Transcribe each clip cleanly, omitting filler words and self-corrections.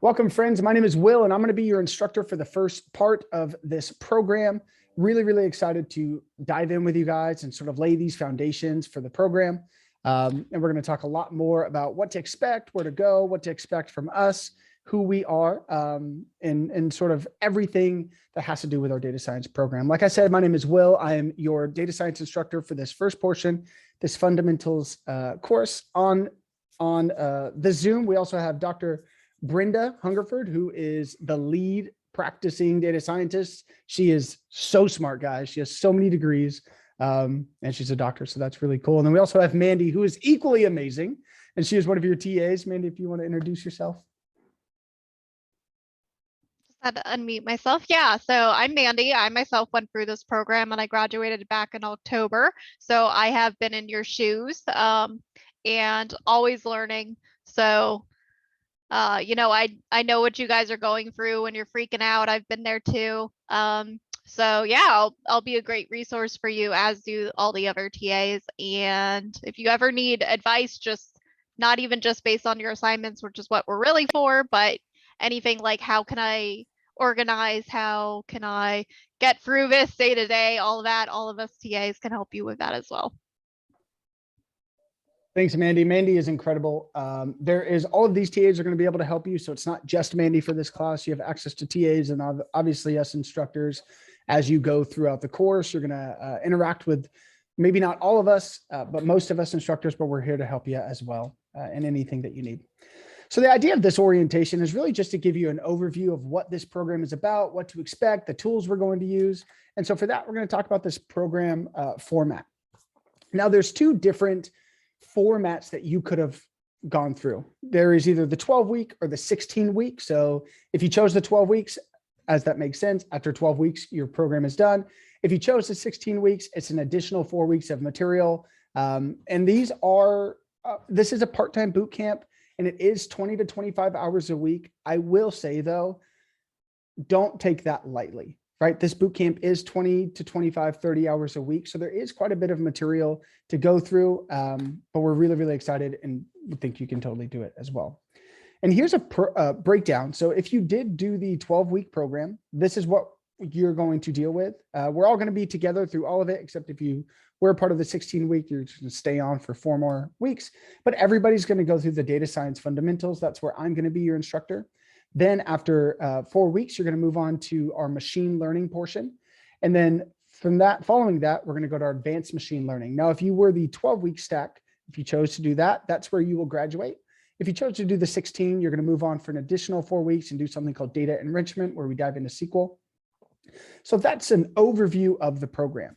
Welcome, friends. My name is Will, and I'm going to be your instructor for the first part of this program. Really excited to dive in with you guys and sort of lay these foundations for the program. And we're going to talk a lot more about what to expect, where to go, what to expect from us, who we are, and sort of everything that has to do with our data science program. Like I said, my name is Will. I am your data science instructor for this first portion, this fundamentals course on the Zoom. We also have Dr. Brenda Hungerford, who is the lead practicing data scientist. She is so smart, guys. She has so many degrees, and she's a doctor, so that's really cool. And then we also have Mandy, who is equally amazing, and she is one of your TAs. Mandy, if you want to introduce yourself. Just had to unmute myself. Yeah, so I'm Mandy. I myself went through this program and I graduated back in October. So I have been in your shoes and always learning. So I know what you guys are going through when you're freaking out. I've been there too. So yeah, I'll be a great resource for you, as do all the other TAs. And if you ever need advice, just not even just based on your assignments, which is what we're really for, but anything like how can I organize, how can I get through this day to day, all of that, all of us TAs can help you with that as well. Thanks, Mandy. Mandy is incredible. There is all of these TAs are going to be able to help you. So it's not just Mandy for this class. You have access to TAs and obviously us instructors as you go throughout the course. You're going to interact with maybe not all of us, but most of us instructors, but we're here to help you as well in anything that you need. So the idea of this orientation is really just to give you an overview of what this program is about, what to expect, the tools we're going to use. And so for that, we're going to talk about this program format. Now, there's two different formats that you could have gone through. There is either the 12-week or the 16-week. So if you chose the 12 weeks, as that makes sense, after 12 weeks, your program is done. If you chose the 16 weeks, it's an additional 4 weeks of material. And these are, this is a part-time boot camp, and it is 20 to 25 hours a week. I will say though, don't take that lightly. Right? This boot camp is 20 to 25, 30 hours a week. So there is quite a bit of material to go through, but we're really excited and we think you can totally do it as well. And here's a breakdown. So if you did do the 12-week program, this is what you're going to deal with. We're all going to be together through all of it, except if you were part of the 16-week, you're just going to stay on for 4 more weeks. But everybody's going to go through the data science fundamentals. That's where I'm going to be your instructor. Then after 4 weeks, you're going to move on to our machine learning portion. And then from that, following that, we're going to go to our advanced machine learning. Now, if you were the 12-week stack, if you chose to do that, that's where you will graduate. If you chose to do the 16, you're going to move on for an additional 4 weeks and do something called data enrichment, where we dive into SQL. So that's an overview of the program.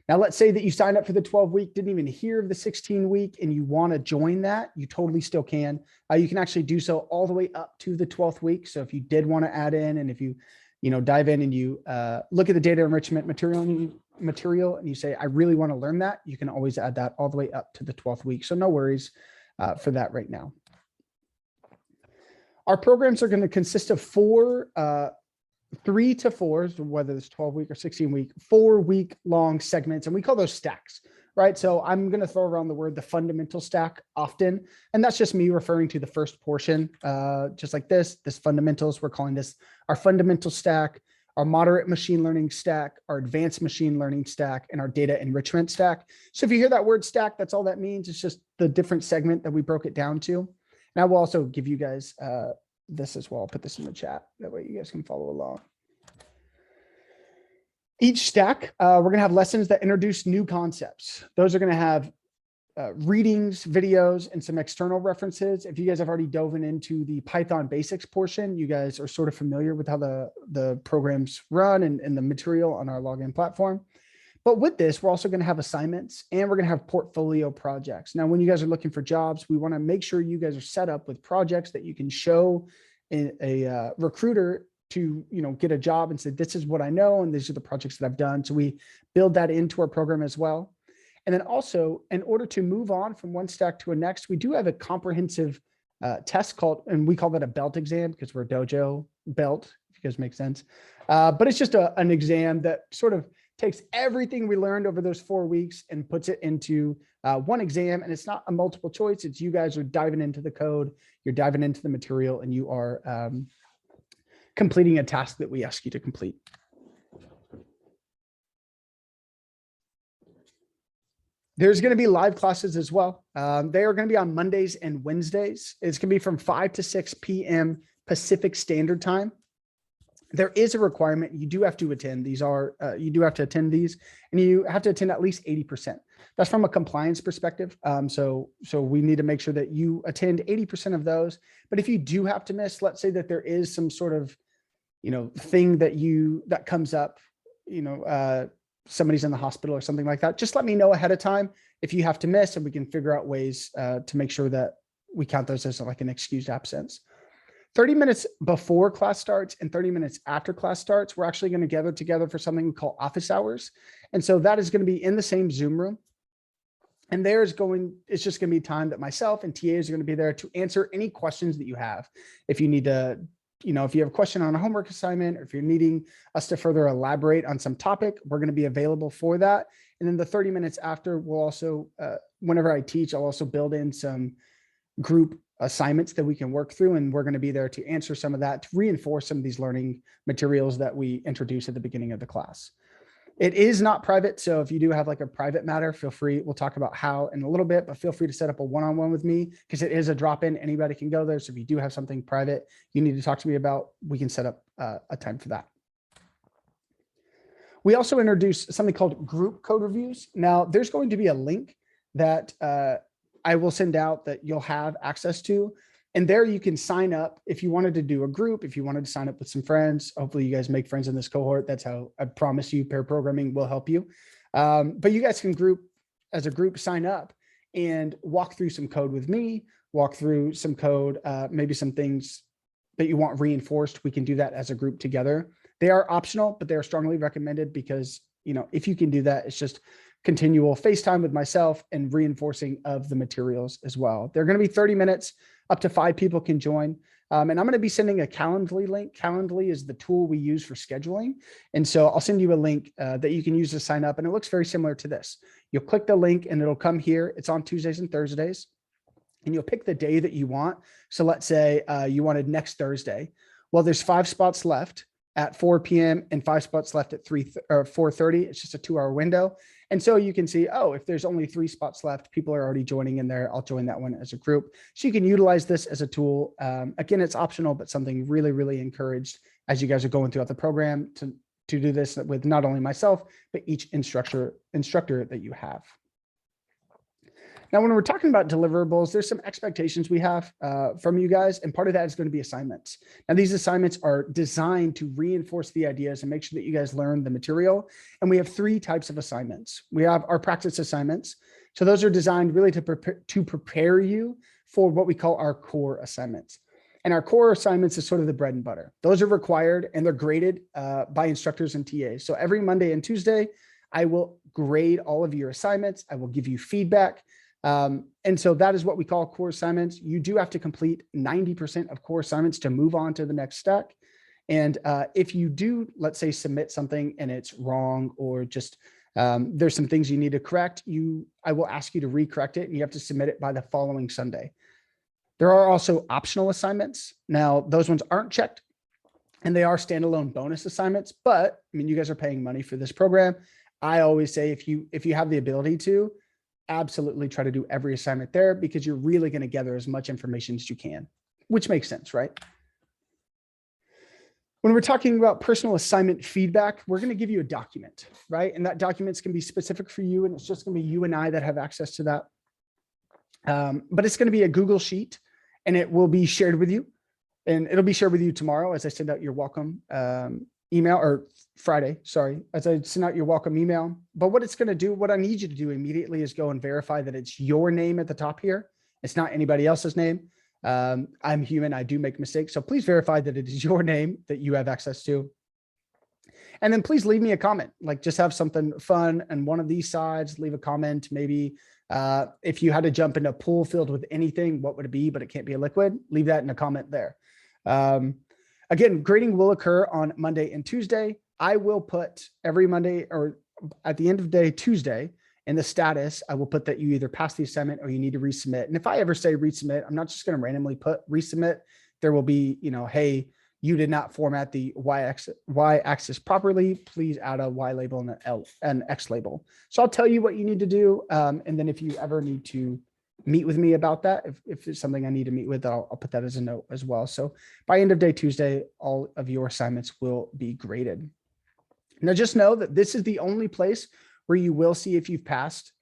Now, let's say that you signed up for the 12-week, didn't even hear of the 16-week, and you want to join that, you totally still can. You can actually do so all the way up to the 12th week. So if you did want to add in, and if you dive in and you look at the data enrichment material and you say, I really want to learn that, you can always add that all the way up to the 12th week. So no worries for that right now. Our programs are going to consist of 3 to 4, whether it's 12-week or 16-week, 4-week long segments. And we call those stacks, right? So I'm going to throw around the word the fundamental stack often. And that's just me referring to the first portion, just like this fundamentals. We're calling this our fundamental stack, our moderate machine learning stack, our advanced machine learning stack, and our data enrichment stack. So if you hear that word stack, that's all that means. It's just the different segment that we broke it down to. And I will also give you guys this as well. I'll put this in the chat. That way you guys can follow along. Each stack, we're going to have lessons that introduce new concepts. Those are going to have readings, videos, and some external references. If you guys have already dove into the Python basics portion, you guys are sort of familiar with how the programs run and the material on our login platform. But with this, we're also going to have assignments, and we're going to have portfolio projects. Now, when you guys are looking for jobs, we want to make sure you guys are set up with projects that you can show a recruiter to get a job and say, this is what I know, and these are the projects that I've done. So we build that into our program as well. And then also, in order to move on from one stack to a next, we do have a comprehensive test called, and we call that a belt exam because we're a dojo belt, if you guys make sense. But it's just an exam that sort of takes everything we learned over those 4 weeks and puts it into one exam, and it's not a multiple choice. It's you guys are diving into the code, you're diving into the material, and you are completing a task that we ask you to complete. There's going to be live classes as well. They are going to be on Mondays and Wednesdays. It's going to be from 5 to 6 p.m. Pacific Standard Time. There is a requirement. You do have to attend. You do have to attend these, and you have to attend at least 80%. That's from a compliance perspective. So we need to make sure that you attend 80% of those. But if you do have to miss, let's say that there is some sort of, thing that comes up, somebody's in the hospital or something like that, just let me know ahead of time if you have to miss, and we can figure out ways to make sure that we count those as like an excused absence. 30 minutes before class starts and 30 minutes after class starts, we're actually going to gather together for something we call office hours. And so that is going to be in the same Zoom room. And it's just going to be time that myself and TAs are going to be there to answer any questions that you have. If you need to, if you have a question on a homework assignment, or if you're needing us to further elaborate on some topic, we're going to be available for that. And then the 30 minutes after, we'll also, whenever I teach, I'll also build in some group assignments that we can work through. And we're going to be there to answer some of that, to reinforce some of these learning materials that we introduce at the beginning of the class. It is not private. So if you do have like a private matter, feel free. We'll talk about how in a little bit, but feel free to set up a one-on-one with me, because it is a drop-in. Anybody can go there. So if you do have something private you need to talk to me about, we can set up a time for that. We also introduced something called group code reviews. Now there's going to be a link that I will send out that you'll have access to. And there you can sign up if you wanted to do a group, if you wanted to sign up with some friends. Hopefully you guys make friends in this cohort. That's how I promise you pair programming will help you. But you guys can as a group, sign up and walk through some code with me, walk through some code, maybe some things that you want reinforced. We can do that as a group together. They are optional, but they are strongly recommended because, if you can do that, it's just continual FaceTime with myself and reinforcing of the materials as well. They're going to be 30 minutes. Up to 5 people can join. And I'm going to be sending a Calendly link. Calendly is the tool we use for scheduling. And so I'll send you a link that you can use to sign up. And it looks very similar to this. You'll click the link and it'll come here. It's on Tuesdays and Thursdays. And you'll pick the day that you want. So let's say you wanted next Thursday. Well, there's 5 spots left at 4 p.m. and 5 spots left at 4:30. It's just a 2-hour window. And so you can see, oh, if there's only 3 spots left, people are already joining in there. I'll join that one as a group. So you can utilize this as a tool. Again, it's optional, but something really, really encouraged as you guys are going throughout the program to do this with not only myself, but each instructor that you have. Now, when we're talking about deliverables, there's some expectations we have from you guys, and part of that is going to be assignments. Now, these assignments are designed to reinforce the ideas and make sure that you guys learn the material. And we have 3 types of assignments. We have our practice assignments. So those are designed really to prepare you for what we call our core assignments. And our core assignments is sort of the bread and butter. Those are required and they're graded by instructors and TAs. So every Monday and Tuesday, I will grade all of your assignments. I will give you feedback. And so that is what we call core assignments. You do have to complete 90% of core assignments to move on to the next stack. And if you do, let's say, submit something and it's wrong, or just there's some things you need to correct, I will ask you to recorrect it, and you have to submit it by the following Sunday. There are also optional assignments. Now, those ones aren't checked, and they are standalone bonus assignments. But I mean, you guys are paying money for this program. I always say, if you have the ability to, absolutely try to do every assignment there, because you're really going to gather as much information as you can, which makes sense, right? When we're talking about personal assignment feedback, we're going to give you a document, right? And that document's going to be specific for you, and it's just going to be you and I that have access to that. But it's going to be a Google Sheet, and it will be shared with you. And it'll be shared with you tomorrow as I send out your welcome email, or Friday, sorry, as I send out your welcome email. But what it's going to do, what I need you to do immediately is go and verify that it's your name at the top here. It's not anybody else's name. I'm human. I do make mistakes. So please verify that it is your name that you have access to. And then please leave me a comment, like just have something fun on one of these sides, leave a comment. Maybe if you had to jump in a pool filled with anything, what would it be? But it can't be a liquid. Leave that in a comment there. Again, grading will occur on Monday and Tuesday. I will put every Monday, or at the end of day Tuesday, In the status, I will put that you either pass the assignment or you need to resubmit. And if I ever say resubmit, I'm not just going to randomly put resubmit. There will be, hey, you did not format the y-axis properly. Please add a Y label and an X label. So I'll tell you what you need to do. And then if you ever need to meet with me about that, if it's something I need to meet with, I'll put that as a note as well. So by end of day Tuesday, all of your assignments will be graded. Now just know that this is the only place where you will see if you've passed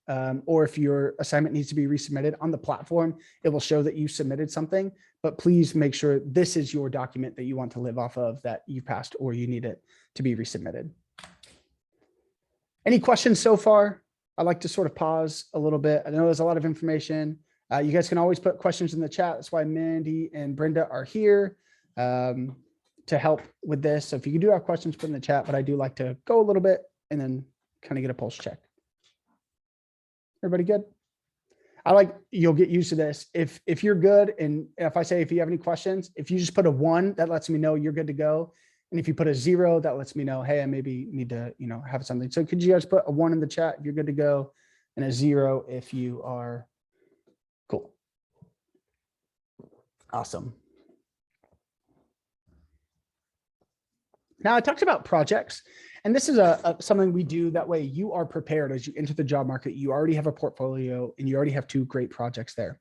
or if your assignment needs to be resubmitted on the platform. It will show that you submitted something, but please make sure this is your document that you want to live off of, that you passed or you need it to be resubmitted. Any questions so far? I like to sort of pause a little bit. I know there's a lot of information. You guys can always put questions in the chat. That's why Mandy and Brenda are here to help with this. So if you do have questions, put in the chat, but I do like to go a little bit and then kind of get a pulse check. Everybody good? You'll get used to this. If you're good, and if I say, if you have any questions, if you just put a 1, that lets me know you're good to go. And if you put a 0, that lets me know, hey, I maybe need to, have something. So could you guys put a 1 in the chat if you're good to go, and a 0 if you are cool. Awesome. Now I talked about projects, and this is something we do that way you are prepared as you enter the job market. You already have a portfolio and you already have 2 great projects there.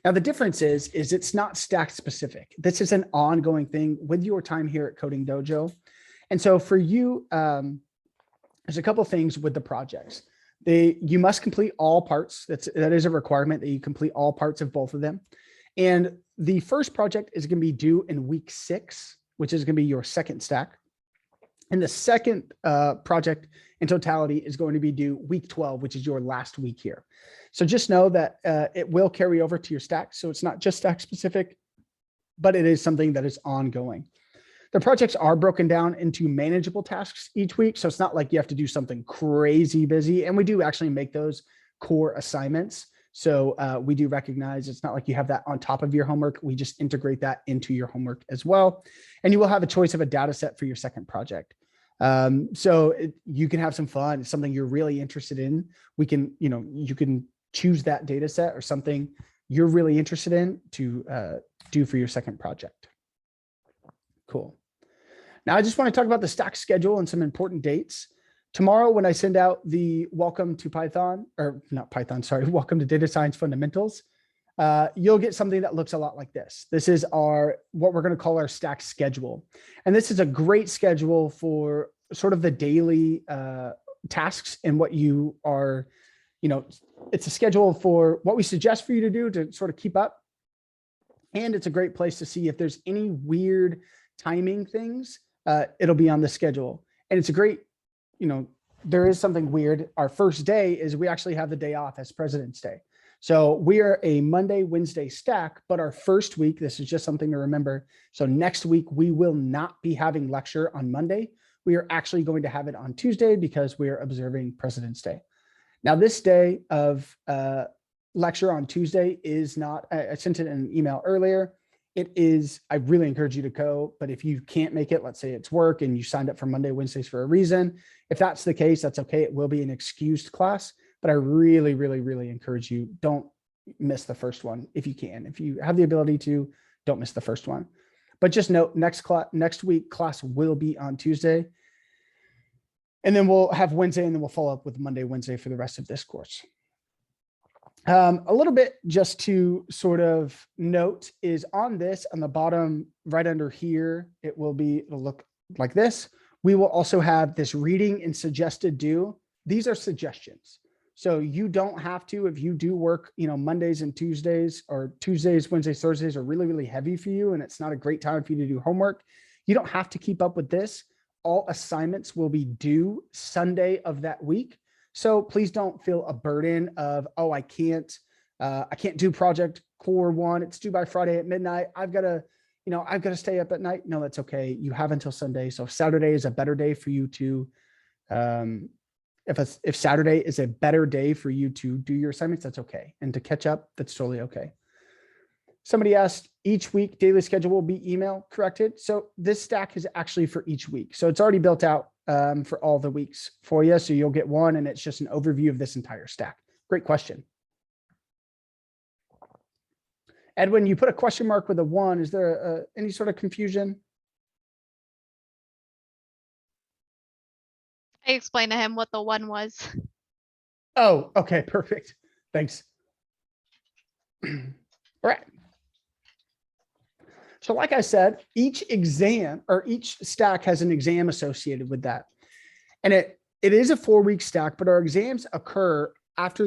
Now the difference is it's not stack specific. This is an ongoing thing with your time here at Coding Dojo. And so for you, there's a couple of things with the projects. You must complete all parts. That is a requirement that you complete all parts of both of them. And the first project is going to be due in week 6, which is going to be your second stack. And the second project in totality is going to be due week 12, which is your last week here. So just know that it will carry over to your stack. So it's not just stack specific, but it is something that is ongoing. The projects are broken down into manageable tasks each week. So it's not like you have to do something crazy busy. And we do actually make those core assignments. So we do recognize it's not like you have that on top of your homework. We just integrate that into your homework as well. And you will have a choice of a data set for your second project. You can have some fun. It's something you're really interested in. You can choose that data set or something you're really interested in to do for your second project. Cool. Now I just want to talk about the stack schedule and some important dates. Tomorrow, when I send out the welcome to welcome to Data Science Fundamentals, you'll get something that looks a lot like this. This is what we're going to call our stack schedule. And this is a great schedule for sort of the daily tasks and what you are, it's a schedule for what we suggest for you to do to sort of keep up. And it's a great place to see if there's any weird timing things, it'll be on the schedule. And it's a great, there is something weird. Our first day is we actually have the day off as President's Day. So we are a Monday, Wednesday stack, but our first week, this is just something to remember. So next week, we will not be having lecture on Monday. We are actually going to have it on Tuesday because we are observing President's Day. Now this day of lecture on Tuesday is not, I sent it in an email earlier. It is, I really encourage you to go, but if you can't make it, let's say it's work and you signed up for Monday, Wednesdays for a reason. If that's the case, that's okay. It will be an excused class, but I really, really, really encourage you, don't miss the first one if you can. If you have the ability to, don't miss the first one. But just note, next week class will be on Tuesday. And then we'll have Wednesday, and then we'll follow up with Monday, Wednesday for the rest of this course. A little bit just to sort of note is on this, on the bottom right under here, it'll look like this. We will also have this reading and suggested due. These are suggestions. So you don't have to, if you do work, Mondays and Tuesdays, or Tuesdays, Wednesdays, Thursdays are really, really heavy for you, and it's not a great time for you to do homework. You don't have to keep up with this. All assignments will be due Sunday of that week. So please don't feel a burden of, oh, I can't do project core 1. It's due by Friday at midnight. I've got to stay up at night. No, that's okay. You have until Sunday. So if Saturday is a better day for you to, if Saturday is a better day for you to do your assignments, that's okay. And to catch up, that's totally okay. Somebody asked, each week daily schedule will be email corrected. So this stack is actually for each week. So it's already built out for all the weeks for you. So you'll get one, and it's just an overview of this entire stack. Great question. Edwin, you put a question mark with a 1. Is there any sort of confusion? I explained to him what the 1 was. Oh, okay, perfect. Thanks. All right. So like I said, each exam or each stack has an exam associated with that. And it is a 4-week stack, but our exams occur after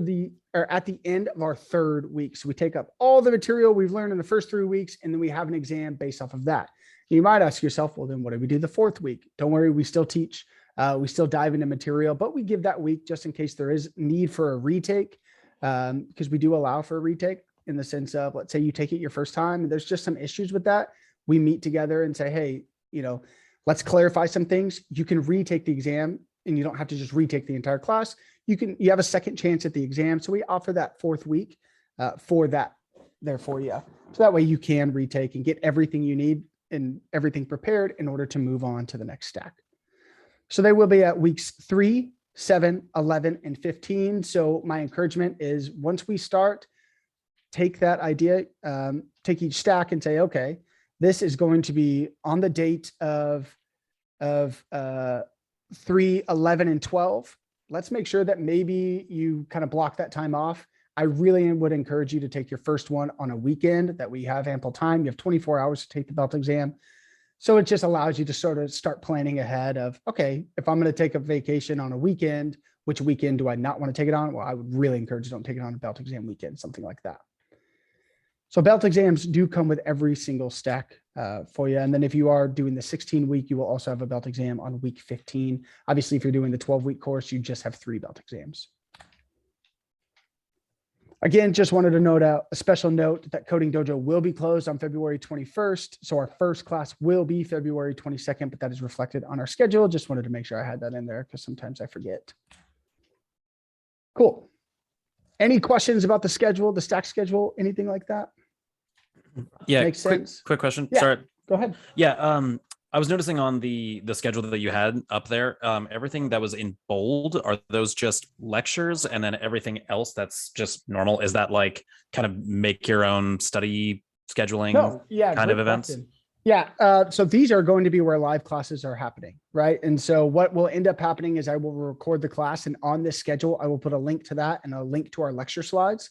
at the end of our 3rd week. So we take up all the material we've learned in the first 3 weeks, and then we have an exam based off of that. You might ask yourself, well, then what do we do the 4th week? Don't worry, we still teach. We still dive into material, but we give that week just in case there is need for a retake, because we do allow for a retake in the sense of, let's say you take it your first time and there's just some issues with that. We meet together and say, hey, let's clarify some things. You can retake the exam and you don't have to just retake the entire class. You have a second chance at the exam. So we offer that 4th week for that there for you. So that way you can retake and get everything you need and everything prepared in order to move on to the next stack. So they will be at weeks 3, 7, 11, and 15. So my encouragement is once we start, take that idea, take each stack and say, okay, this is going to be on the date of 3, 11, and 12. Let's make sure that maybe you kind of block that time off. I really would encourage you to take your first one on a weekend that we have ample time. You have 24 hours to take the belt exam. So it just allows you to sort of start planning ahead of, okay, if I'm going to take a vacation on a weekend, which weekend do I not want to take it on? Well, I would really encourage you don't take it on a belt exam weekend, something like that. So belt exams do come with every single stack for you. And then if you are doing the 16-week, you will also have a belt exam on week 15. Obviously, if you're doing the 12-week course, you just have 3 belt exams. Again, just wanted to note out a special note that Coding Dojo will be closed on February 21st. So our first class will be February 22nd, but that is reflected on our schedule. Just wanted to make sure I had that in there because sometimes I forget. Cool. Any questions about the schedule, the stack schedule, anything like that? Yeah, Makes sense. quick question. Yeah. Sorry. Go ahead. Yeah, I was noticing on the schedule that you had up there, everything that was in bold, are those just lectures, and then everything else that's just normal? Is that like kind of make your own study scheduling kind of events? Question. Yeah. So these are going to be where live classes are happening, right? And so what will end up happening is I will record the class, and on this schedule, I will put a link to that and a link to our lecture slides.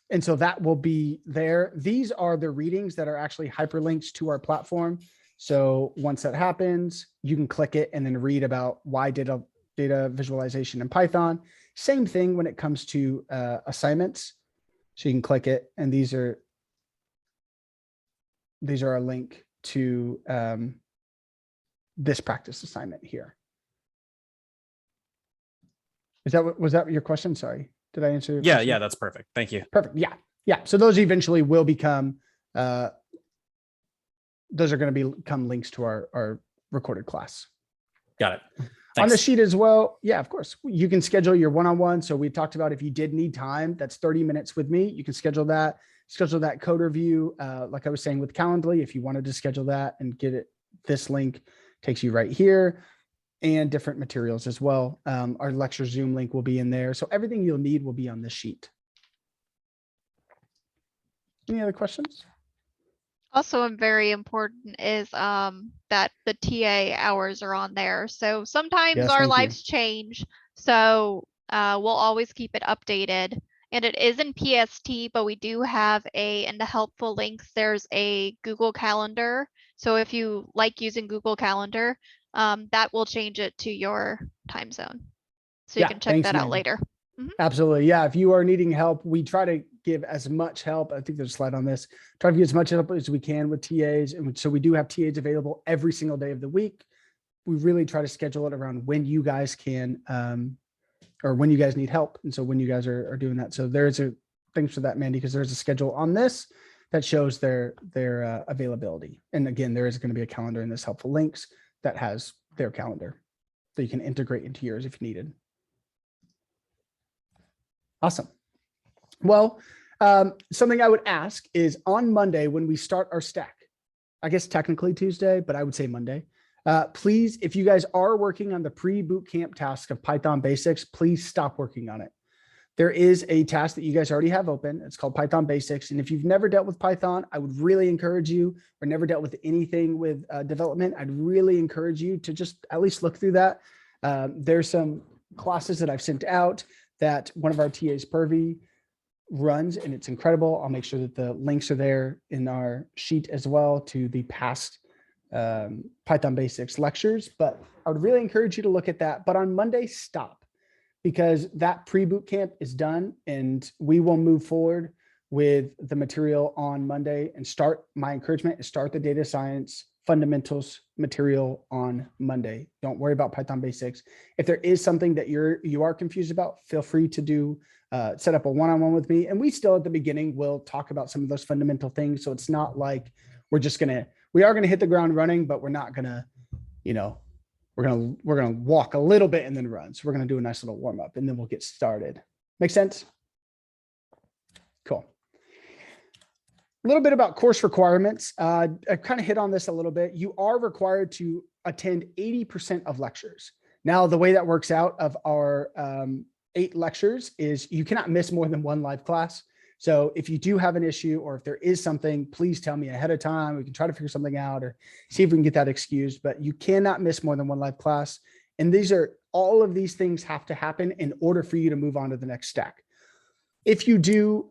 And so that will be there. These are the readings that are actually hyperlinks to our platform. So once that happens, you can click it and then read about why data visualization in Python. Same thing when it comes to assignments. So you can click it, and these are a link to this practice assignment here. Was that your question? Sorry. Did I answer your question? Yeah, that's perfect. Thank you. Perfect. Yeah. So those eventually will become, those are going to become links to our recorded class. Got it. Thanks. On the sheet as well. Yeah, of course. You can schedule your one-on-one. So we talked about if you did need time, that's 30 minutes with me. You can schedule that code review. Like I was saying with Calendly, if you wanted to schedule that and get it, this link takes you right here. And different materials as well. Our lecture Zoom link will be in there. So everything you'll need will be on this sheet. Any other questions? Also, very important is that the TA hours are on there. So sometimes Yes, our thank you. lives change. So we'll always keep it updated. And it is in PST, but we do have in the helpful links, there's a Google Calendar. So if you like using Google Calendar, that will change it to your time zone. So you can check that out later. Absolutely. Yeah. If you are needing help, we try to give as much help. I think there's a slide on this. Try to give as much help as we can with TAs. And so we do have TAs available every single day of the week. We really try to schedule it around when you guys can, or when you guys need help. And so when you guys are doing that. So there's thanks for that, Mandy, because there's a schedule on this that shows their availability. And again, there is going to be a calendar in this helpful links that has their calendar that you can integrate into yours if needed. Awesome. Well, something I would ask is on Monday when we start our stack, I guess technically Tuesday, but I would say Monday. Please, if you guys are working on the pre-boot camp task of Python basics, please stop working on it. There is a task that you guys already have open. It's called Python basics. And if you've never dealt with Python, I would really encourage you, or never dealt with anything with development, I'd really encourage you to just at least look through that. There's some classes that I've sent out that one of our TAs, Purvi, runs, and it's incredible. I'll make sure that the links are there in our sheet as well to the past Python basics lectures, but I would really encourage you to look at that. But on Monday, stop, because that pre-boot camp is done and we will move forward with the material on Monday and start. My encouragement is start the data science fundamentals material on Monday. Don't worry about Python basics. If there is something that you are confused about, feel free to do set up a one-on-one with me. And we still at the beginning will talk about some of those fundamental things. So it's not like we are going to hit the ground running, but we're not going to, we're going to walk a little bit and then run. So we're going to do a nice little warm up and then we'll get started. Make sense? Cool. A little bit about course requirements. I kind of hit on this a little bit. You are required to attend 80% of lectures. Now, the way that works out of our 8 lectures is you cannot miss more than 1 live class. So if you do have an issue or if there is something, please tell me ahead of time. We can try to figure something out or see if we can get that excused, but you cannot miss more than 1 live class. And all of these things have to happen in order for you to move on to the next stack. If you do,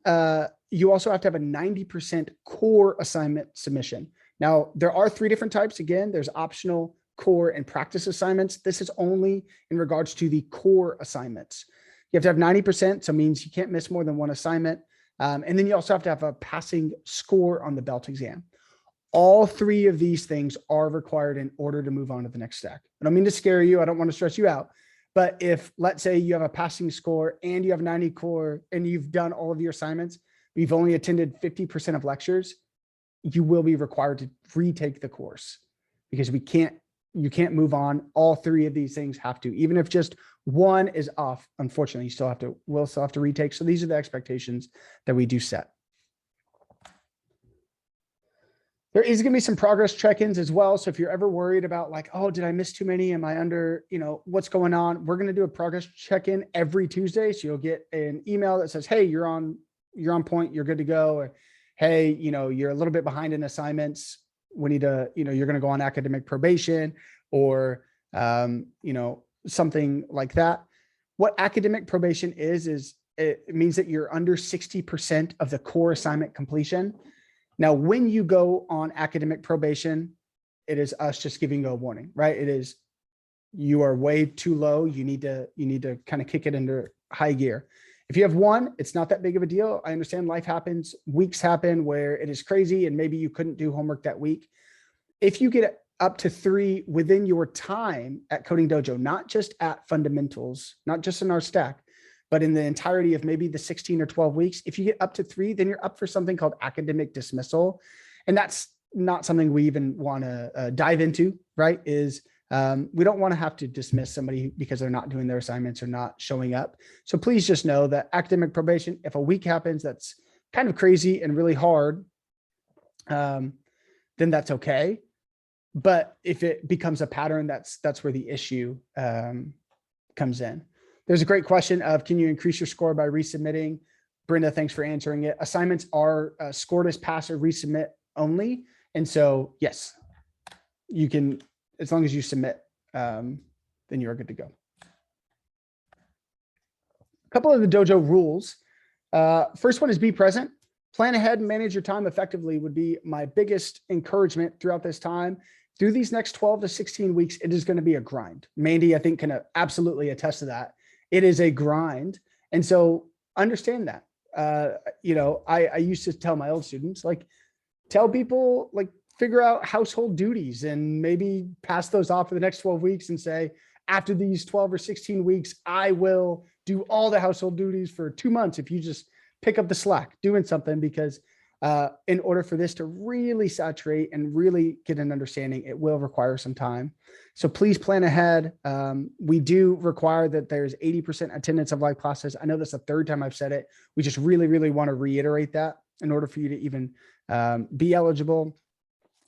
you also have to have a 90% core assignment submission. Now, there are 3 different types. Again, there's optional, core, and practice assignments. This is only in regards to the core assignments. You have to have 90%, so it means you can't miss more than 1 assignment. And then you also have to have a passing score on the belt exam. All 3 of these things are required in order to move on to the next stack. I don't mean to scare you. I don't want to stress you out. But if, let's say, you have a passing score and you have 90 core and you've done all of your assignments, but you've only attended 50% of lectures, you will be required to retake the course because you can't move on. All 3 of these things have to, even if just 1 is off, unfortunately, we'll still have to retake. So these are the expectations that we do set. There is going to be some progress check-ins as well. So if you're ever worried about like, oh, did I miss too many? Am I under, what's going on? We're going to do a progress check-in every Tuesday. So you'll get an email that says, hey, you're on point, you're good to go. Or, hey, you're a little bit behind in assignments. We need to, you're going to go on academic probation or, something like that. What academic probation is it means that you're under 60% of the core assignment completion. Now, when you go on academic probation, it is us just giving you a warning, right? It is, you are way too low. You need to kind of kick it into high gear. If you have 1, it's not that big of a deal. I understand life happens, weeks happen where it is crazy and maybe you couldn't do homework that week. If you get up to 3 within your time at Coding Dojo, not just at fundamentals, not just in our stack, but in the entirety of maybe the 16 or 12 weeks, if you get up to 3, then you're up for something called academic dismissal. And that's not something we even want to dive into, right? We don't want to have to dismiss somebody because they're not doing their assignments or not showing up. So please just know that academic probation, if a week happens, that's kind of crazy and really hard, then that's okay. But if it becomes a pattern, that's where the issue comes in. There's a great question of, can you increase your score by resubmitting? Brenda, thanks for answering it. Assignments are scored as pass or resubmit only. And so, yes, you can, as long as you submit, then you're good to go. A couple of the dojo rules. First one is be present. Plan ahead and manage your time effectively would be my biggest encouragement throughout this time. Through these next 12 to 16 weeks, it is going to be a grind. Mandy, I think, can absolutely attest to that. It is a grind. And so understand that. I used to tell my old students, tell people, figure out household duties and maybe pass those off for the next 12 weeks and say, after these 12 or 16 weeks, I will do all the household duties for 2 months. If you just pick up the slack, doing something, because in order for this to really saturate and really get an understanding, it will require some time. So please plan ahead. We do require that there's 80% attendance of live classes. I know that's the 3rd time I've said it. We just really, really want to reiterate that in order for you to even be eligible.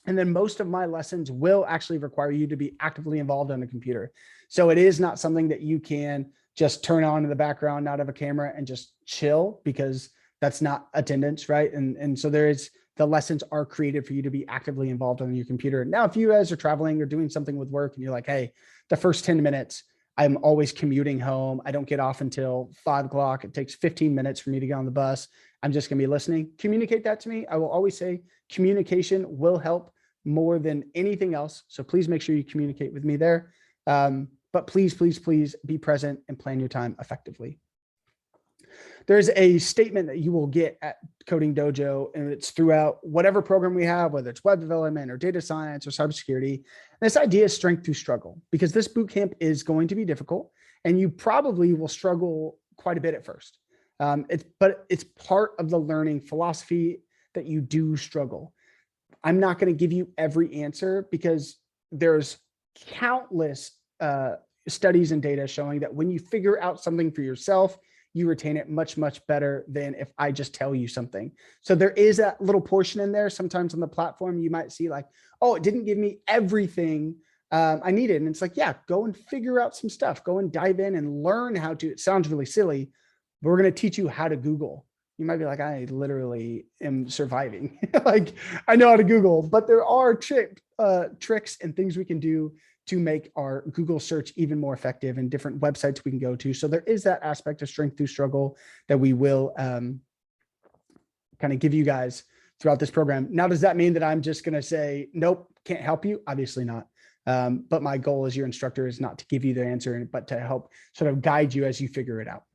And then most of my lessons will actually require you to be actively involved on a computer. So it is not something that you can just turn on in the background, not have a camera and just chill, because that's not attendance, right? And so the lessons are created for you to be actively involved on your computer. Now, if you guys are traveling or doing something with work and you're like, hey, the first 10 minutes, I'm always commuting home. I don't get off until 5 o'clock. It takes 15 minutes for me to get on the bus. I'm just going to be listening. Communicate that to me. I will always say communication will help more than anything else. So please make sure you communicate with me there. But please, please, please be present and plan your time effectively. There's a statement that you will get at Coding Dojo, and it's throughout whatever program we have, whether it's web development or data science or cybersecurity. And this idea is strength through struggle, because this boot camp is going to be difficult and you probably will struggle quite a bit at first. But it's part of the learning philosophy that you do struggle. I'm not going to give you every answer, because there's countless studies and data showing that when you figure out something for yourself, you retain it much, much better than if I just tell you something. So there is that little portion in there. Sometimes on the platform, you might see like, oh, it didn't give me everything I needed. And it's like, yeah, go and figure out some stuff. Go and dive in and learn how to. It sounds really silly, but we're going to teach you how to Google. You might be like, I literally am surviving. Like, I know how to Google, but there are tricks and things we can do to make our Google search even more effective, and different websites we can go to. So there is that aspect of strength through struggle that we will kind of give you guys throughout this program. Now, does that mean that I'm just going to say, nope, can't help you? Obviously not. But my goal as your instructor is not to give you the answer, but to help sort of guide you as you figure it out.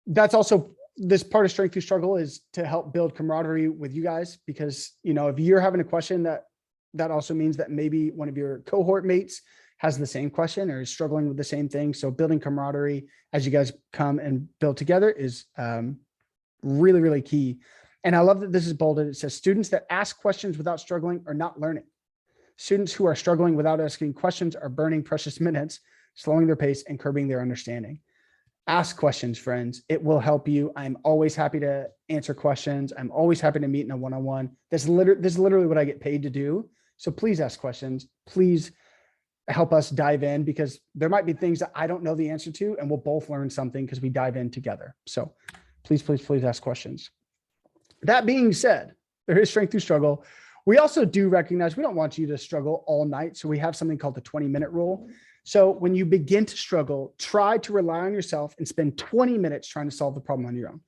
That's also this part of strength through struggle, is to help build camaraderie with you guys, because, you know, if you're having a question, that also means that maybe one of your cohort mates has the same question or is struggling with the same thing. So building camaraderie as you guys come and build together is really, really key. And I love that this is bolded. It says students that ask questions without struggling are not learning. Students who are struggling without asking questions are burning precious minutes, slowing their pace and curbing their understanding. Ask questions, friends. It will help you. I'm always happy to answer questions. I'm always happy to meet in a one-on-one. This is literally what I get paid to do. So please ask questions. Please help us dive in, because there might be things that I don't know the answer to, and we'll both learn something because we dive in together. So please, please, please ask questions. That being said, there is strength through struggle. We also do recognize we don't want you to struggle all night. So we have something called the 20-minute rule. So when you begin to struggle, try to rely on yourself and spend 20 minutes trying to solve the problem on your own.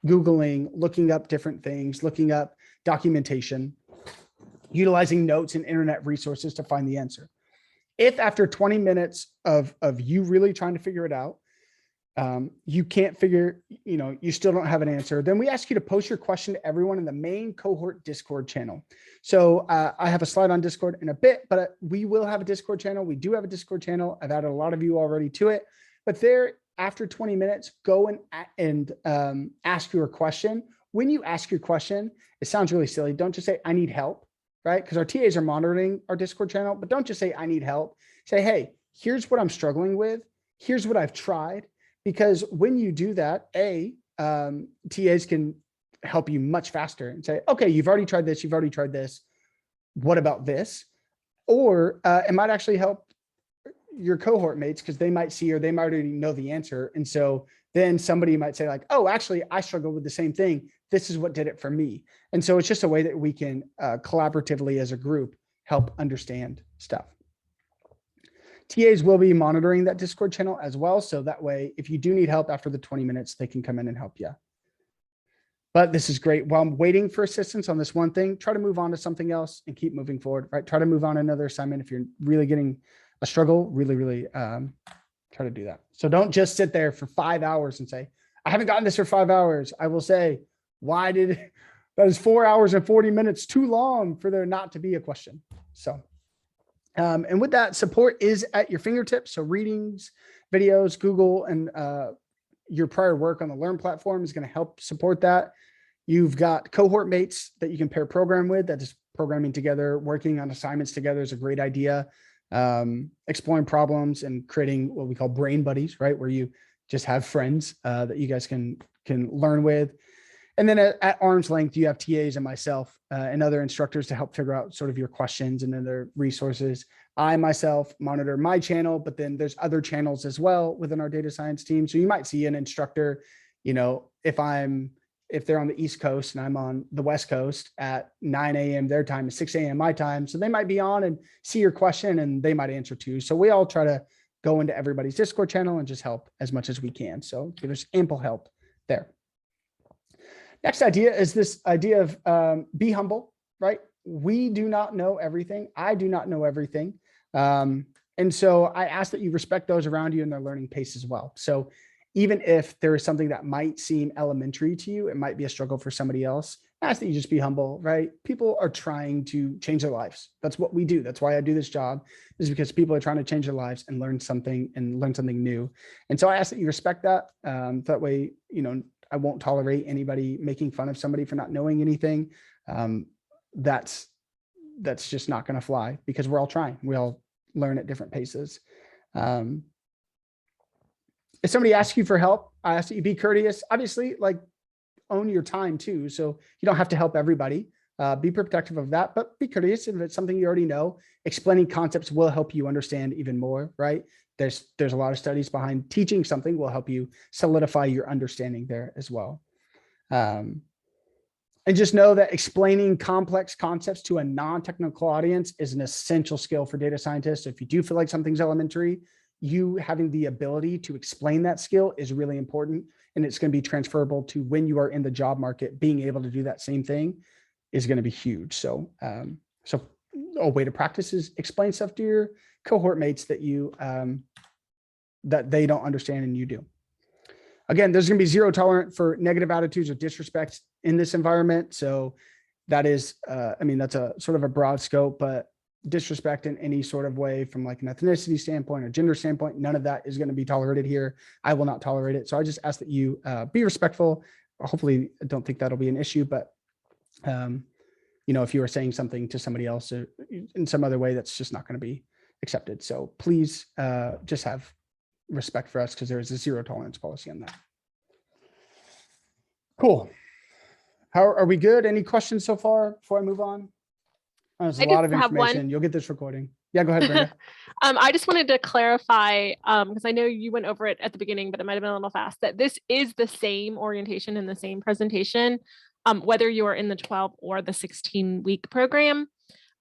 Googling, looking up different things, looking up documentation, utilizing notes and internet resources to find the answer. If after 20 minutes of you really trying to figure it out, you can't figure, you still don't have an answer, then we ask you to post your question to everyone in the main cohort Discord channel. So I have a slide on Discord in a bit, but we will have a Discord channel. We do have a Discord channel. I've added a lot of you already to it, but there, after 20 minutes, go and ask your question. When you ask your question, it sounds really silly. Don't just say, I need help, right? Because our TAs are monitoring our Discord channel, but don't just say, I need help. Say, hey, here's what I'm struggling with. Here's what I've tried. Because when you do that, TAs can help you much faster and say, okay, you've already tried this. You've already tried this. What about this? Or it might actually help your cohort mates, because they might see, or they might already know the answer. And so then somebody might say like, oh, actually, I struggle with the same thing. This is what did it for me. And so it's just a way that we can collaboratively as a group help understand stuff. TAs will be monitoring that Discord channel as well. So that way, if you do need help after the 20 minutes, they can come in and help you. But this is great. While I'm waiting for assistance on this one thing, try to move on to something else and keep moving forward, right? Try to move on to another assignment. If you're really getting a struggle, really try to do that. So don't just sit there for 5 hours and say, I haven't gotten this for 5 hours. I will say, that is 4 hours and 40 minutes too long for there not to be a question. So. And with that, support is at your fingertips. So readings, videos, Google, and your prior work on the Learn platform is going to help support that. You've got cohort mates that you can pair program with. That is programming together, working on assignments together is a great idea. Exploring problems and creating what we call brain buddies, right? Where you just have friends that you guys can learn with. And then at arm's length, you have TAs and myself and other instructors to help figure out sort of your questions and other resources. I myself monitor my channel, but then there's other channels as well within our data science team. So you might see an instructor, you know, if they're on the East Coast and I'm on the West Coast at 9 a.m. their time and 6 a.m. my time. So they might be on and see your question and they might answer too. So we all try to go into everybody's Discord channel and just help as much as we can. So there's ample help there. Next idea is this idea of be humble, right? We do not know everything. I do not know everything. And so I ask that you respect those around you and their learning pace as well. So even if there is something that might seem elementary to you, it might be a struggle for somebody else. I ask that you just be humble, right? People are trying to change their lives. That's what we do. That's why I do this job, is because people are trying to change their lives and learn something new. And so I ask that you respect that. That way, you know, I won't tolerate anybody making fun of somebody for not knowing anything. That's just not going to fly, because we're all trying. We all learn at different paces. If somebody asks you for help, I ask that you be courteous. Obviously, like, own your time too. So you don't have to help everybody. Be protective of that, but be courteous. If it's something you already know, explaining concepts will help you understand even more, right? There's a lot of studies behind teaching something will help you solidify your understanding there as well. And just know that explaining complex concepts to a non-technical audience is an essential skill for data scientists. If you do feel like something's elementary, you having the ability to explain that skill is really important. And it's going to be transferable to when you are in the job market. Being able to do that same thing is going to be huge. So, a way to practice is explain stuff to your cohort mates that that they don't understand and you do. Again, there's going to be zero tolerance for negative attitudes or disrespect in this environment. So that is, I mean, that's a sort of a broad scope, but disrespect in any sort of way from like an ethnicity standpoint or gender standpoint, none of that is going to be tolerated here. I will not tolerate it. So I just ask that you be respectful. Hopefully, I don't think that'll be an issue, but you know, if you are saying something to somebody else in some other way, that's just not going to be accepted. So please just have respect for us, because there is a zero tolerance policy on that. Cool. How are we good? Any questions so far before I move on? There's a lot of information. You'll get this recording. Yeah, go ahead, Brenda. I just wanted to clarify, because I know you went over it at the beginning, but it might have been a little fast, that this is the same orientation and the same presentation, whether you are in the 12 or the 16-week program.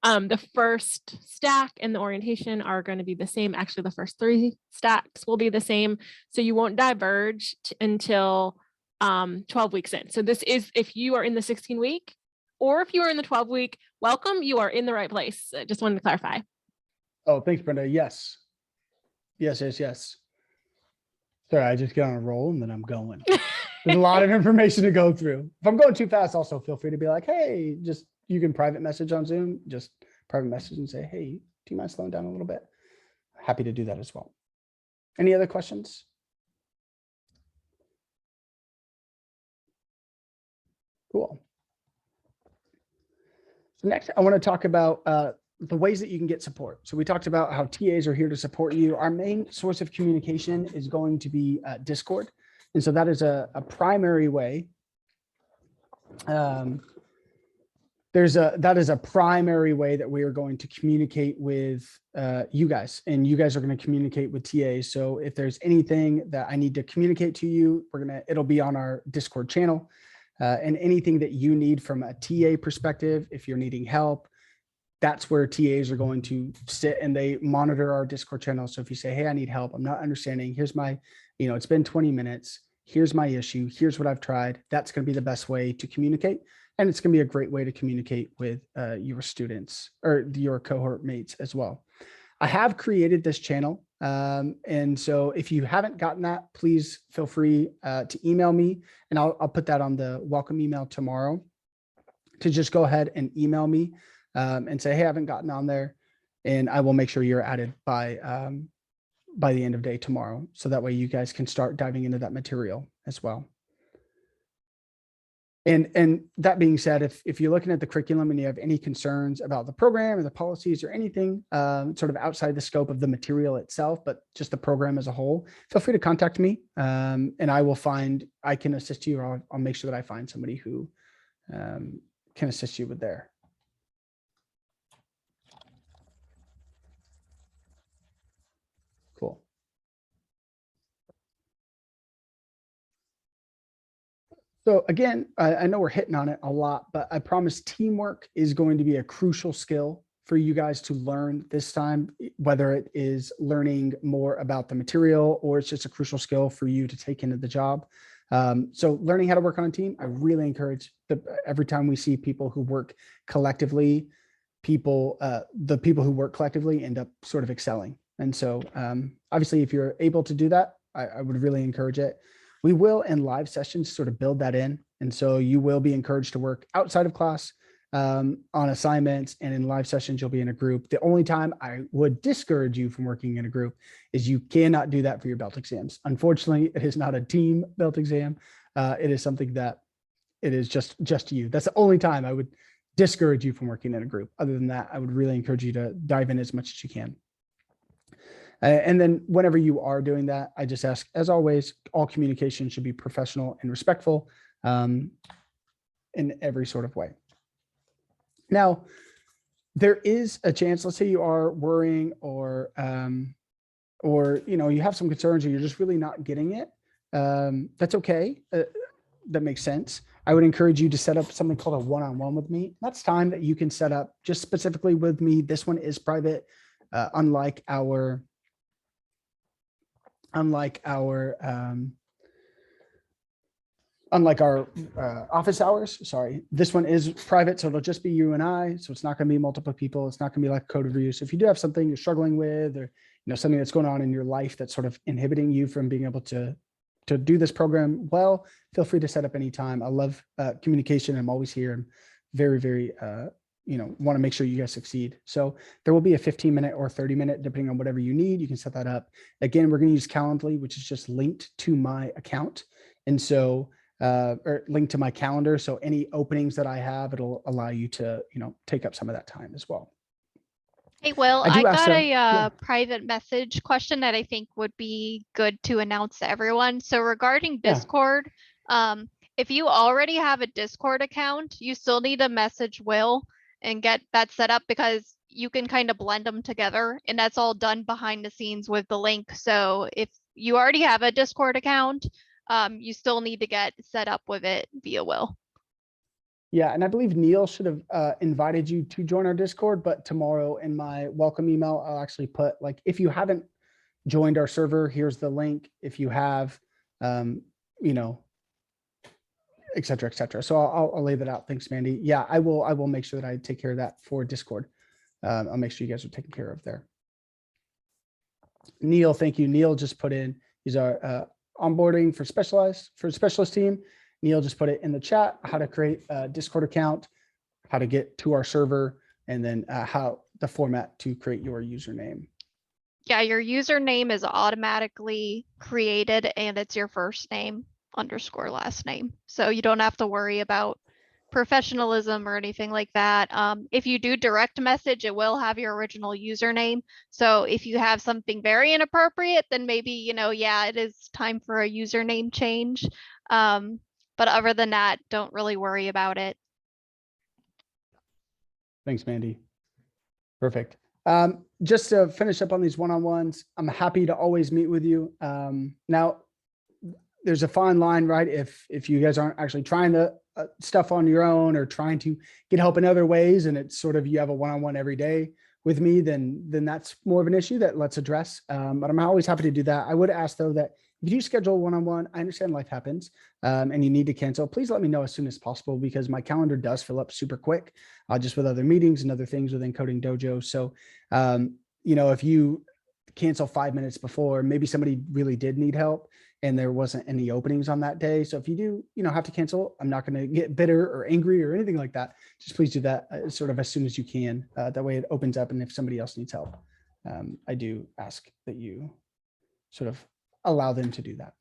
The first stack and the orientation are going to be the same. Actually, the first 3 stacks will be the same. So you won't diverge until 12 weeks in. So this is, if you are in the 16-week, or if you are in the 12-week, welcome, you are in the right place. Just wanted to clarify. Oh, thanks, Brenda. Yes. Yes. Sorry, I just get on a roll and then I'm going. There's a lot of information to go through. If I'm going too fast, also feel free to be like, hey, you can private message on Zoom, just private message and say, hey, do you mind slowing down a little bit? Happy to do that as well. Any other questions? Cool. So next, I want to talk about the ways that you can get support. So we talked about how TAs are here to support you. Our main source of communication is going to be Discord. And so that is a primary way. That is a primary way that we are going to communicate with you guys, and you guys are going to communicate with TAs. So if there's anything that I need to communicate to you, it'll be on our Discord channel. And anything that you need from a TA perspective, if you're needing help, that's where TAs are going to sit and they monitor our Discord channel. So if you say, hey, I need help, I'm not understanding, here's my, it's been 20 minutes, here's my issue, here's what I've tried, that's going to be the best way to communicate. And it's going to be a great way to communicate with your students or your cohort mates as well. I have created this channel. And so if you haven't gotten that, please feel free to email me, and I'll put that on the welcome email tomorrow, to just go ahead and email me and say, hey, I haven't gotten on there, and I will make sure you're added by the end of day tomorrow. So that way you guys can start diving into that material as well. And that being said, if you're looking at the curriculum and you have any concerns about the program or the policies or anything sort of outside the scope of the material itself, but just the program as a whole, feel free to contact me and I can assist you, or I'll make sure that I find somebody who can assist you with there. Cool. So again, I know we're hitting on it a lot, but I promise teamwork is going to be a crucial skill for you guys to learn this time, whether it is learning more about the material or it's just a crucial skill for you to take into the job. So learning how to work on a team, I really encourage every time we see people who work collectively, the people who work collectively end up sort of excelling. And so obviously, if you're able to do that, I would really encourage it. We will in live sessions sort of build that in. And so you will be encouraged to work outside of class on assignments, and in live sessions, you'll be in a group. The only time I would discourage you from working in a group is you cannot do that for your belt exams. Unfortunately, it is not a team belt exam. It is something that it is just you. That's the only time I would discourage you from working in a group. Other than that, I would really encourage you to dive in as much as you can. And then whenever you are doing that, I just ask, as always, all communication should be professional and respectful in every sort of way. Now, there is a chance, let's say you are worrying or you have some concerns or you're just really not getting it. That's okay. That makes sense. I would encourage you to set up something called a one-on-one with me. That's time that you can set up just specifically with me. This one is private, unlike our office hours. Sorry, this one is private, so it'll just be you and I. So it's not going to be multiple people. It's not going to be like code review. So if you do have something you're struggling with, or something that's going on in your life that's sort of inhibiting you from being able to do this program well, feel free to set up anytime. I love communication. I'm always here. I'm very, very want to make sure you guys succeed. So there will be a 15-minute or 30-minute, depending on whatever you need. You can set that up. Again, we're going to use Calendly, which is just linked to my account. And so, or linked to my calendar. So any openings that I have, it'll allow you to, take up some of that time as well. Hey, Will, I I do ask got them- a yeah. private message question that I think would be good to announce to everyone. So regarding Yeah. Discord, if you already have a Discord account, you still need to message Will and get that set up, because you can kind of blend them together, and that's all done behind the scenes with the link. So if you already have a Discord account, you still need to get set up with it via Will. Yeah, and I believe Neil should have invited you to join our Discord, but tomorrow in my welcome email, I'll actually put, like, if you haven't joined our server, here's the link. If you have, et cetera, et cetera. So I'll lay that out. Thanks, Mandy. Yeah, I will make sure that I take care of that for Discord. I'll make sure you guys are taken care of there. Neil, thank you. Neil just put in, he's our onboarding for specialist team. Neil just put it in the chat, how to create a Discord account, how to get to our server, and then how the format to create your username. Yeah, your username is automatically created, and it's your first name _ last name. So you don't have to worry about professionalism or anything like that. If you do direct message, it will have your original username. So if you have something very inappropriate, then maybe, yeah, it is time for a username change. But other than that, don't really worry about it. Thanks, Mandy. Perfect. Just to finish up on these one-on-ones, I'm happy to always meet with you. Now, there's a fine line, right? If you guys aren't actually trying to stuff on your own or trying to get help in other ways, and it's sort of you have a one-on-one every day with me, then that's more of an issue that let's address. But I'm always happy to do that. I would ask though that if you do schedule a one-on-one, I understand life happens and you need to cancel. Please let me know as soon as possible, because my calendar does fill up super quick, just with other meetings and other things within Coding Dojo. So, if you cancel 5 minutes before, maybe somebody really did need help and there wasn't any openings on that day. So if you do, have to cancel, I'm not going to get bitter or angry or anything like that. Just please do that sort of as soon as you can. That way it opens up. And if somebody else needs help, I do ask that you sort of allow them to do that.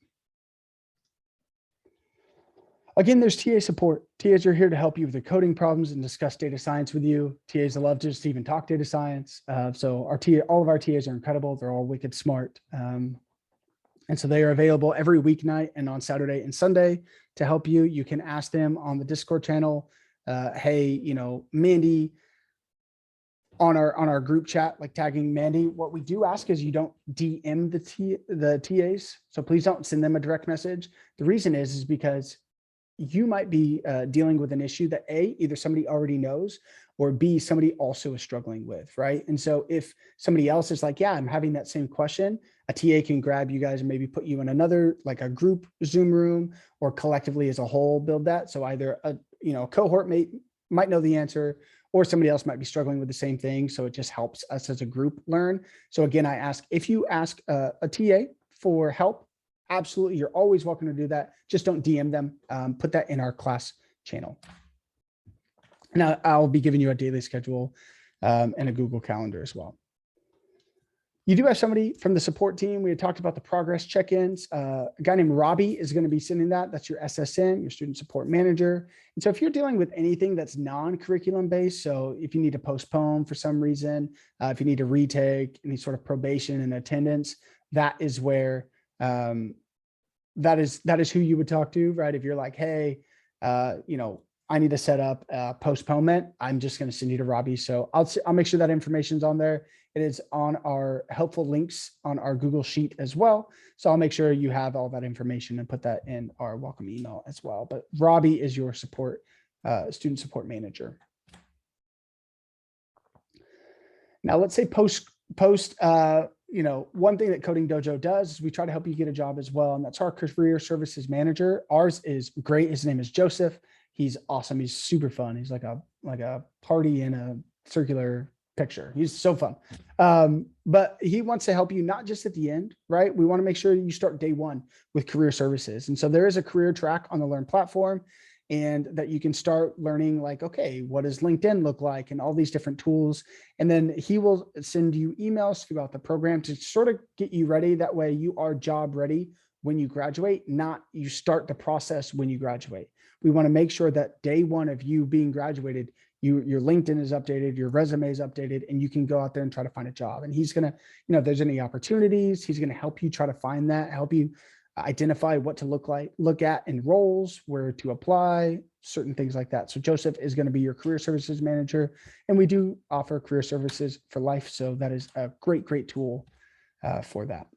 Again, there's TA support. TAs are here to help you with the coding problems and discuss data science with you. TAs love to just even talk data science. So all of our TAs are incredible. They're all wicked smart. And so they are available every weeknight and on Saturday and Sunday to help you. You can ask them on the Discord channel, hey, Mandy, on our group chat, like tagging Mandy. What we do ask is you don't DM the TAs. So please don't send them a direct message. The reason is because you might be dealing with an issue that either somebody already knows, or B, somebody also is struggling with, right? And so if somebody else is like, yeah, I'm having that same question, a TA can grab you guys and maybe put you in another, like a group Zoom room, or collectively as a whole build that. So either a cohort might know the answer, or somebody else might be struggling with the same thing. So it just helps us as a group learn. So again, I ask, if you ask a TA for help, absolutely, you're always welcome to do that. Just don't DM them. Put that in our class channel. Now I'll be giving you a daily schedule and a Google Calendar as well. You do have somebody from the support team. We had talked about the progress check-ins. A guy named Robbie is going to be sending that. That's your SSM, your student support manager. And so if you're dealing with anything that's non-curriculum based, so if you need to postpone for some reason, if you need to retake any sort of probation and attendance, that is where that is who you would talk to, right? If you're like, hey, I need to set up a postponement, I'm just going to send you to Robbie. So I'll make sure that information's on there. It is on our helpful links on our Google Sheet as well. So I'll make sure you have all that information and put that in our welcome email as well. But Robbie is your student support manager. Now let's say post, one thing that Coding Dojo does is we try to help you get a job as well. And that's our career services manager. Ours is great. His name is Joseph. He's awesome. He's super fun. He's like a party in a circular picture. He's so fun. But he wants to help you not just at the end, right? We want to make sure you start day one with career services. And so there is a career track on the Learn platform, and that you can start learning, like, okay, what does LinkedIn look like, and all these different tools. And then he will send you emails throughout the program to sort of get you ready. That way you are job ready when you graduate, not you start the process when you graduate. We want to make sure that day one of you being graduated, your LinkedIn is updated, your resume is updated, and you can go out there and try to find a job. And he's going to, if there's any opportunities, he's going to help you try to find that, help you identify what to look at in roles, where to apply, certain things like that. So Joseph is going to be your career services manager, and we do offer career services for life. So that is a great tool for that.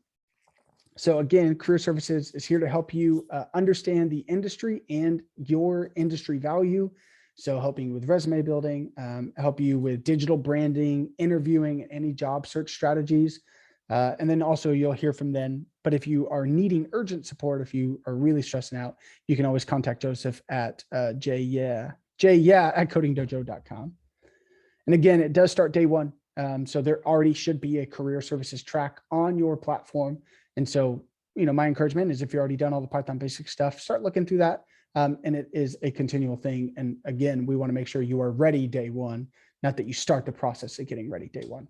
So again, career services is here to help you understand the industry and your industry value. So helping you with resume building, help you with digital branding, interviewing, any job search strategies. And then also you'll hear from them. But if you are needing urgent support, if you are really stressing out, you can always contact Joseph at jyeah@codingdojo.com. And again, it does start day one. So there already should be a career services track on your platform. And so, my encouragement is, if you've already done all the Python basic stuff, start looking through that. And it is a continual thing. And again, we want to make sure you are ready day one, not that you start the process of getting ready day one.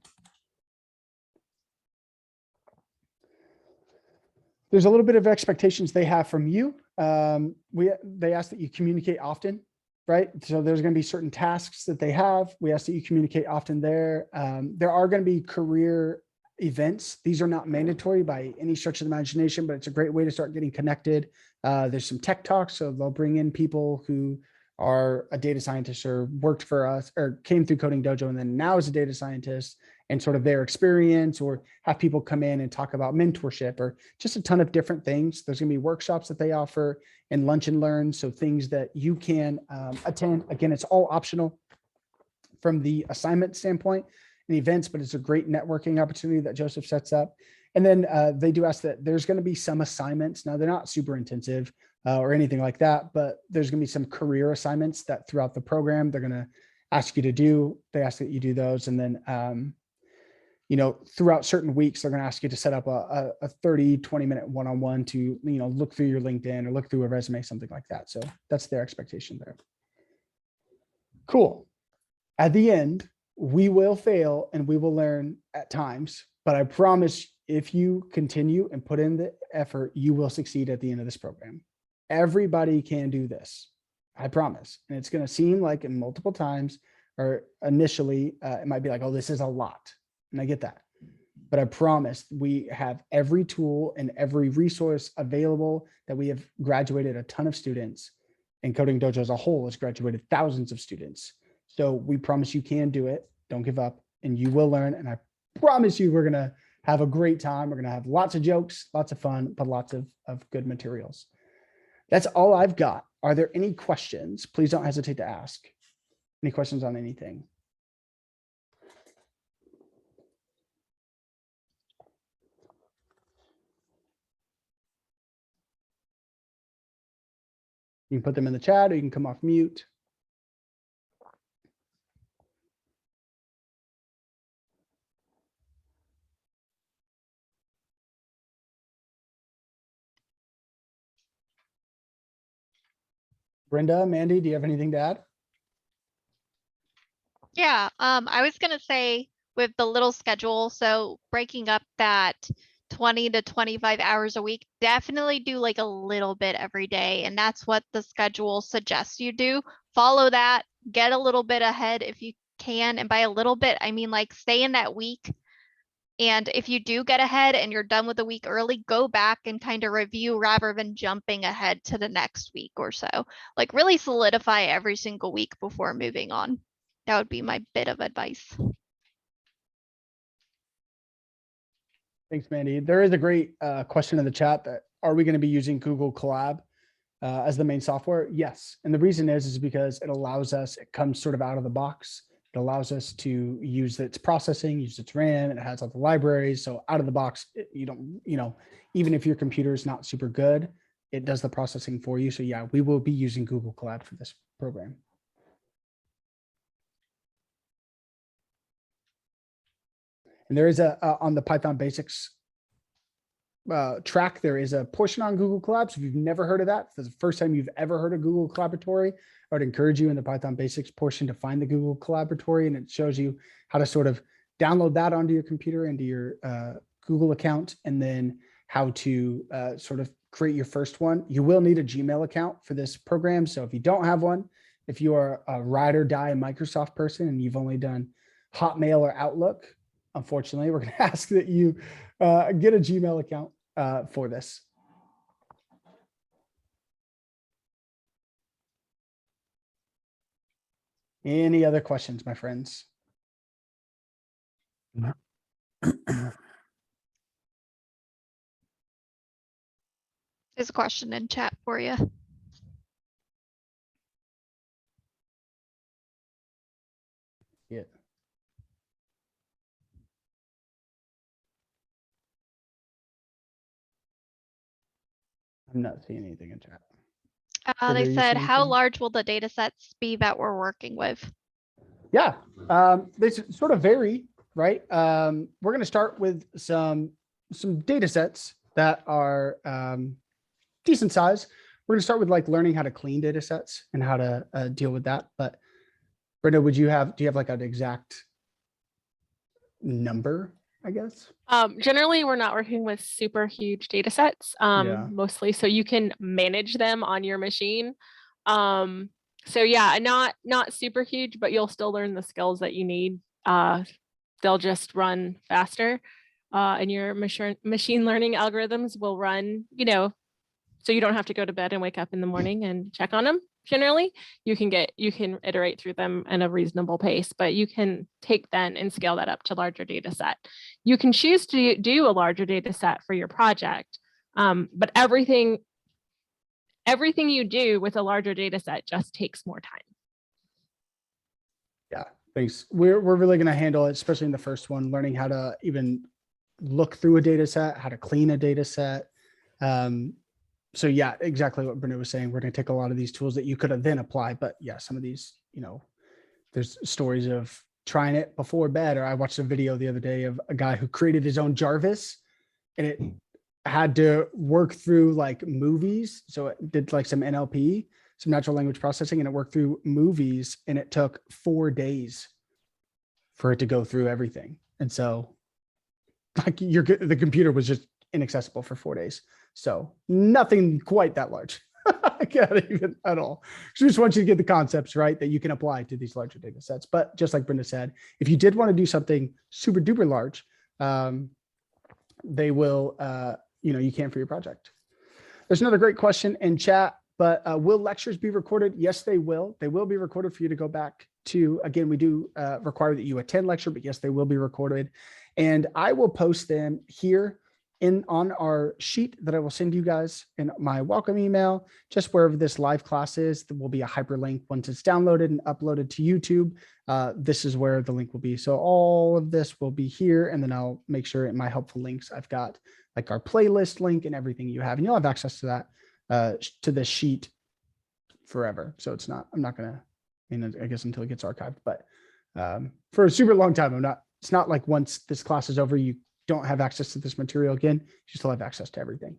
There's a little bit of expectations they have from you. They ask that you communicate often, right? So there's going to be certain tasks that they have. We ask that you communicate often there. There are going to be career events. These are not mandatory by any stretch of the imagination, but it's a great way to start getting connected. There's some tech talks, so they'll bring in people who are a data scientist or worked for us or came through Coding Dojo and then now is a data scientist, and sort of their experience, or have people come in and talk about mentorship, or just a ton of different things. There's going to be workshops that they offer and lunch and learn. So things that you can attend. Again, it's all optional from the assignment standpoint and events, but it's a great networking opportunity that Joseph sets up. And then they do ask that there's going to be some assignments. Now, they're not super intensive or anything like that, but there's going to be some career assignments that throughout the program, they're going to ask you to do. They ask that you do those. And then, throughout certain weeks, they're going to ask you to set up a 20-minute one-on-one to, look through your LinkedIn or look through a resume, something like that. So that's their expectation there. Cool. At the end, we will fail and we will learn at times, but I promise if you continue and put in the effort, you will succeed at the end of this program. everybody can do this. I promise. And it's going to seem like in multiple times or initially it might be like, oh, this is a lot. And I get that. But I promise we have every tool and every resource available that we have graduated a ton of students, and Coding Dojo as a whole has graduated thousands of students. So we promise you can do it. Don't give up and you will learn. And I promise you, we're going to have a great time. We're going to have lots of jokes, lots of fun, but lots of good materials. That's all I've got. Are there any questions? Please don't hesitate to ask. Any questions on anything? You can put them in the chat or you can come off mute. Brenda, Mandy, do you have anything to add? Yeah, I was gonna say with the little schedule, so breaking up that 20 to 25 hours a week, definitely do like a little bit every day. And that's what the schedule suggests you do. Follow that, get a little bit ahead if you can. And by a little bit, I mean like stay in that week. And if you do get ahead and you're done with the week early, go back and kind of review rather than jumping ahead to the next week or so. Like really solidify every single week before moving on. That would be my bit of advice. Thanks, Mandy. There is a great question in the chat that are we going to be using Google Collab as the main software? Yes. And the reason is because it allows us, it comes sort of out of the box. It allows us to use its processing, use its RAM, and it has all the libraries. So out of the box, you don't, even if your computer is not super good, it does the processing for you. So yeah, we will be using Google Collab for this program. And there is on the Python basics track, there is a portion on Google Collab. So if you've never heard of that, if it's the first time you've ever heard of Google Collaboratory, I would encourage you in the Python basics portion to find the Google Collaboratory, and it shows you how to sort of download that onto your computer, into your Google account, and then how to sort of create your first one. You will need a Gmail account for this program. So if you don't have one, if you are a ride or die Microsoft person and you've only done Hotmail or Outlook, unfortunately, we're going to ask that you get a Gmail account for this. Any other questions, my friends? There's a question in chat for you. Yeah. I'm not seeing anything in chat. They you said, see how anything? large will the data sets be that we're working with? Yeah, they sort of vary, right? We're going to start with some data sets that are decent size. We're going to start with like learning how to clean data sets and how to deal with that. But Brenda, do you have like an exact number, I guess? Generally, we're not working with super huge data sets, Yeah. mostly, so you can manage them on your machine. So yeah, not super huge, but you'll still learn the skills that you need. They'll just run faster, and your machine learning algorithms will run, so you don't have to go to bed and wake up in the morning and check on them. Generally, you can iterate through them at a reasonable pace, but you can take then and scale that up to larger data set. You can choose to do a larger data set for your project, but everything you do with a larger data set just takes more time. Yeah, thanks. We're really going to handle it, especially in the first one, learning how to even look through a data set, how to clean a data set. So yeah, exactly what Brenda was saying. We're going to take a lot of these tools that you could have then apply, but yeah, some of these, there's stories of trying it before bed. Or I watched a video the other day of a guy who created his own Jarvis, and it had to work through like movies. So it did like some NLP, some natural language processing, and it worked through movies, and it took 4 days for it to go through everything. And so like the computer was just inaccessible for 4 days. So nothing quite that large. I can't even at all. She just wants you to get the concepts right that you can apply to these larger data sets. But just like Brenda said, if you did want to do something super duper large, they will, you can for your project. There's another great question in chat, but will lectures be recorded? Yes, they will. They will be recorded for you to go back to. Again, we do require that you attend lecture, but yes, they will be recorded. And I will post them here on our sheet that I will send you guys in my welcome email. Just wherever this live class is, there will be a hyperlink once it's downloaded and uploaded to YouTube. This is where the link will be. So all of this will be here, and then I'll make sure in my helpful links I've got like our playlist link and everything you have, and you'll have access to that to this sheet forever. So it's not, I'm not gonna, I guess until it gets archived, but for a super long time, it's not like once this class is over, you don't have access to this material again. You still have access to everything.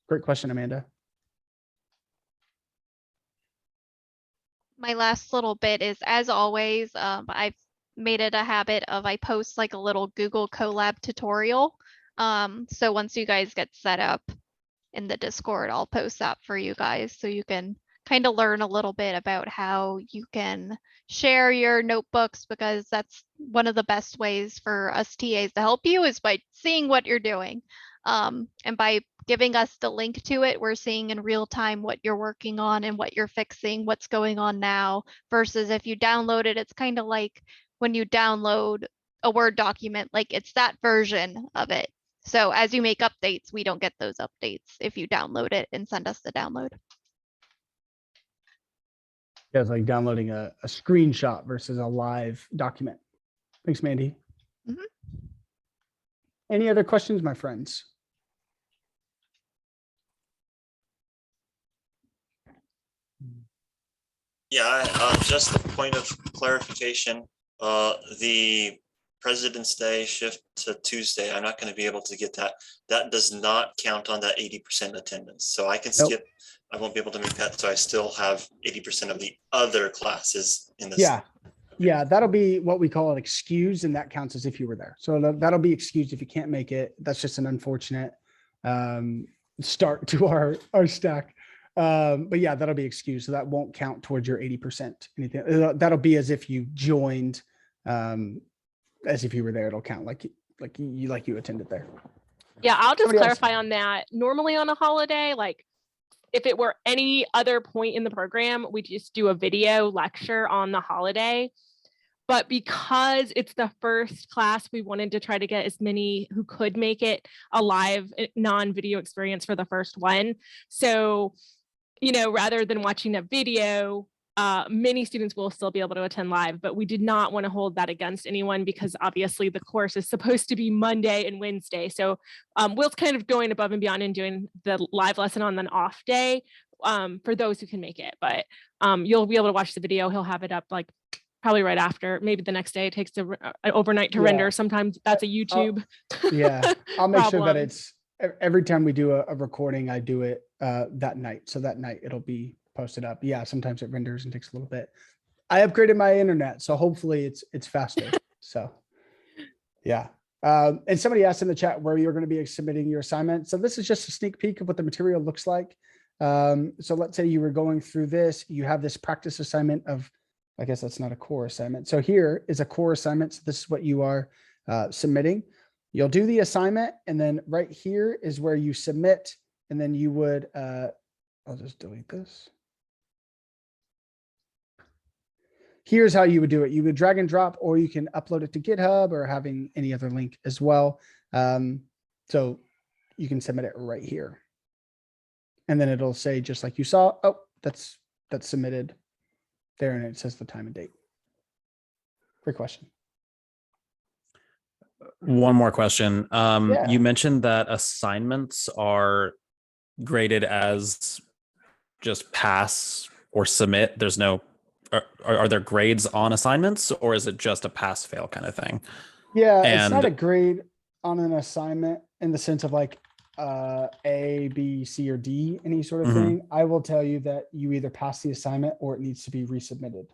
Great question, Amanda. My last little bit is, as always, I've made it a habit of I post like a little Google Colab tutorial. So once you guys get set up in the Discord, I'll post that for you guys so you can kind of learn a little bit about how you can share your notebooks, because that's one of the best ways for us TAs to help you is by seeing what you're doing. And by giving us the link to it, we're seeing in real time what you're working on and what you're fixing, what's going on now, versus if you download it, it's kind of like when you download a Word document, like it's that version of it. So as you make updates, we don't get those updates if you download it and send us the download. Yeah, it's like downloading a screenshot versus a live document. Thanks, Mandy. Mhm. Any other questions, my friends? Yeah, just a point of clarification. The President's Day shift to Tuesday, I'm not going to be able to get that. That does not count on that 80% attendance. So I can Nope. skip. I won't be able to make that. So I still have 80% of the other classes in this. Yeah. Yeah, that'll be what we call an excuse, and that counts as if you were there. So that'll be excused if you can't make it. That's just an unfortunate start to our stack. But yeah, that'll be excused. So that won't count towards your 80%. Anything that'll be as if you joined, as if you were there. It'll count like you attended there. Yeah, I'll just Somebody else. clarify on that. Normally on a holiday, like if it were any other point in the program, we just do a video lecture on the holiday. But because it's the first class, we wanted to try to get as many who could make it a live non-video experience for the first one. So, rather than watching a video, many students will still be able to attend live, but we did not want to hold that against anyone because obviously the course is supposed to be Monday and Wednesday. So Will's kind of going above and beyond and doing the live lesson on an off day for those who can make it. But you'll be able to watch the video. He'll have it up like probably right after, maybe the next day. It takes overnight to render. Sometimes that's a YouTube. I'll make sure that problem. it's every time we do a recording, I do it that night. So that night it'll be posted up. Yeah, sometimes it renders and takes a little bit. I upgraded my internet, so hopefully it's faster. So yeah. And somebody asked in the chat where you're going to be submitting your assignment. So this is just a sneak peek of what the material looks like. So let's say you were going through this, you have this practice assignment of, I guess that's not a core assignment. So here is a core assignment. So this is what you are submitting. You'll do the assignment, and then right here is where you submit, and then you would, I'll just delete this. Here's how you would do it. You would drag and drop, or you can upload it to GitHub or having any other link as well. So you can submit it right here. And then it'll say, just like you saw, oh, that's submitted there, and it says the time and date. Great question. One more question. Yeah. You mentioned that assignments are graded as just pass or submit. There's no, are there grades on assignments, or is it just a pass fail kind of thing? Yeah, it's not And- a grade on an assignment in the sense of like A, B, C, or D, any sort of Mhm. thing. I will tell you that you either pass the assignment or it needs to be resubmitted.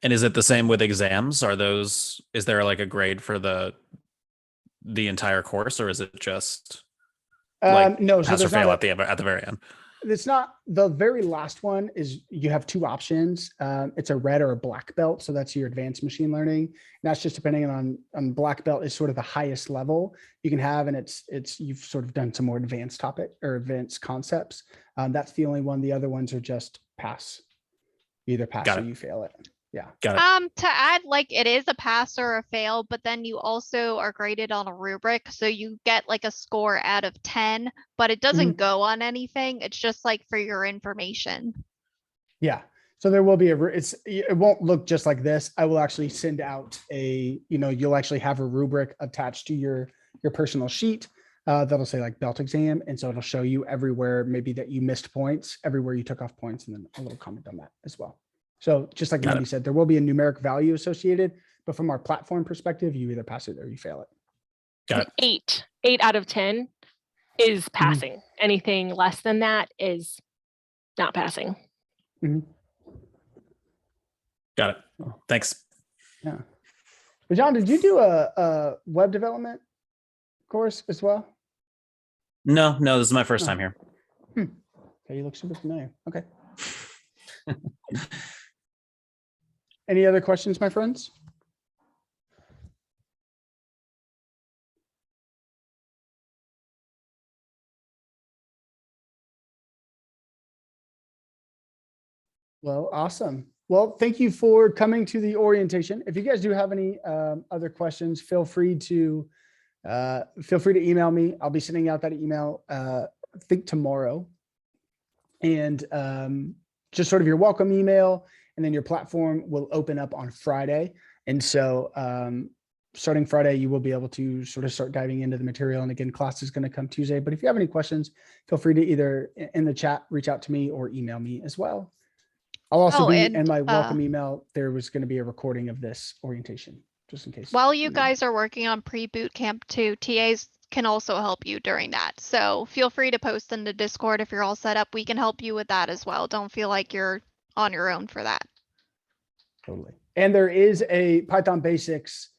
And is it the same with exams? Is there like a grade for the entire course, or is it just? No, so pass or there's not fail a, at the very end. it's not, the very last one is you have two options. It's a red or a black belt. So that's your advanced machine learning. And that's just depending on black belt is sort of the highest level you can have. And you've sort of done some more advanced topic or advanced concepts. That's the only one. The other ones are just pass. You either pass Got or it. you fail it. Yeah. Got it. To add, like, it is a pass or a fail, but then you also are graded on a rubric, so you get like a score out of 10, but it doesn't go on anything. It's just like for your information. Yeah. So there will be it won't look just like this. I will actually send out you'll actually have a rubric attached to your personal sheet that'll say like belt exam. And so it'll show you everywhere maybe that you missed points, everywhere you took off points, and then a little comment on that as well. So just like Mandy said, there will be a numeric value associated, but from our platform perspective, you either pass it or you fail it. Got it. 8 out of 10 is passing. Anything less than that is not passing. Got it. Thanks. Yeah. But John, did you do a web development course as well? No, this is my first time here. Okay, you look super familiar. Okay. Any other questions, my friends? Well, awesome. Well, thank you for coming to the orientation. If you guys do have any other questions, feel free to email me. I'll be sending out that email, I think tomorrow. And just sort of your welcome email, and then your platform will open up on Friday. And so starting Friday, you will be able to sort of start diving into the material. And again, class is going to come Tuesday. But if you have any questions, feel free to either in the chat, reach out to me or email me as well. I'll also be in my welcome email. There was going to be a recording of this orientation, just in case. While you guys are working on pre-boot camp too, TAs can also help you during that. So feel free to post in the Discord if you're all set up. We can help you with that as well. Don't feel like you're on your own for that. Totally. And there is a Python basics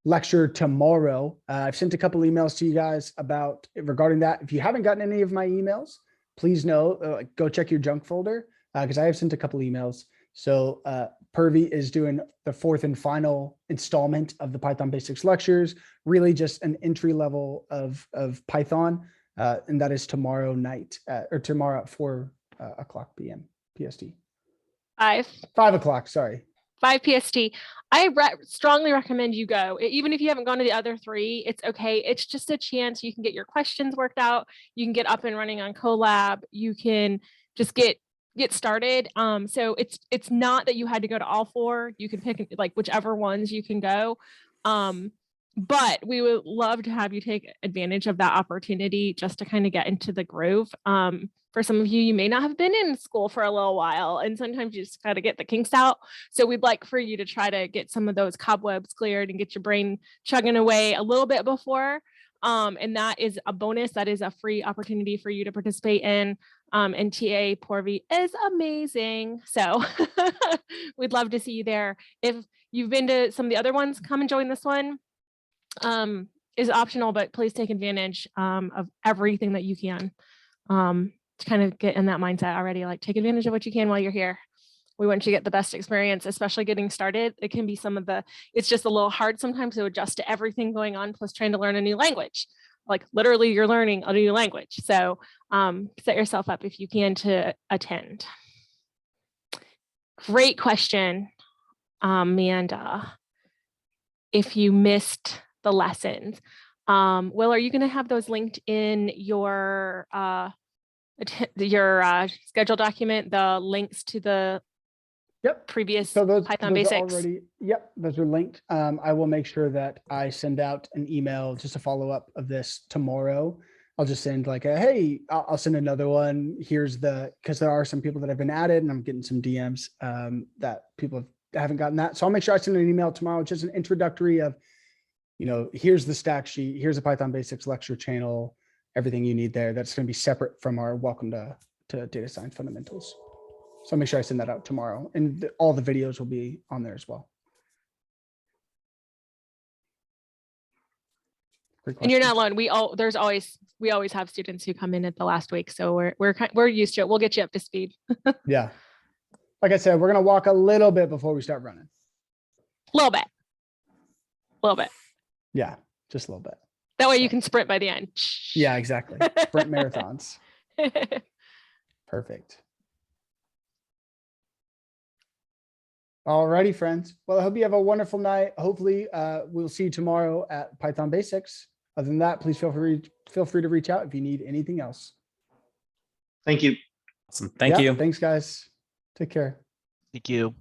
lecture tomorrow. I've sent a couple emails to you guys regarding that. If you haven't gotten any of my emails, please go check your junk folder because I have sent a couple emails. So Purvi is doing the 4th and final installment of the Python basics lectures, really just an entry level of Python. And that is tomorrow night or tomorrow at 4 o'clock p.m. PST. 5 o'clock, sorry. 5 PST. I strongly recommend you go. Even if you haven't gone to the other 3, it's okay. It's just a chance you can get your questions worked out. You can get up and running on Colab. You can just get started. So it's not that you had to go to all 4. You can pick like whichever ones you can go. But we would love to have you take advantage of that opportunity just to kind of get into the groove. For some of you, you may not have been in school for a little while, and sometimes you just got to get the kinks out. So we'd like for you to try to get some of those cobwebs cleared and get your brain chugging away a little bit before. And that is a bonus. That is a free opportunity for you to participate in. And TA Porvi is amazing. So we'd love to see you there. If you've been to some of the other ones, come and join this one. Is optional, but please take advantage of everything that you can to kind of get in that mindset already. Like, take advantage of what you can while you're here. We want you to get the best experience, especially getting started. It can be it's just a little hard sometimes to adjust to everything going on, plus trying to learn a new language. Like literally you're learning a new language. So set yourself up if you can to attend. Great question, Amanda. If you missed the lessons, Will, are you going to have those linked in your schedule document, the links to the previous Python basics? Those are linked. I will make sure that I send out an email, just a follow-up of this tomorrow. I'll just send like hey, I'll send another one. Here's because there are some people that have been added and I'm getting some DMs that people haven't gotten that. So I'll make sure I send an email tomorrow, just an introductory of, here's the stack sheet, here's a Python basics lecture channel, everything you need there. That's going to be separate from our welcome to data science fundamentals. So I'll make sure I send that out tomorrow, and all the videos will be on there as well. Great And you're not questions. alone. We always have students who come in at the last week. So we're used to it. We'll get you up to speed. Yeah. Like I said, we're going to walk a little bit before we start running. A little bit. A little bit. Yeah. Just a little bit. That way So- you can sprint by the end. Yeah, exactly. Sprint marathons. Perfect. Alrighty, friends. Well, I hope you have a wonderful night. Hopefully, we'll see you tomorrow at Python Basics. Other than that, please feel free to reach out if you need anything else. Thank you. Awesome. Thank Yeah, you. Thanks, guys. Take care. Thank you.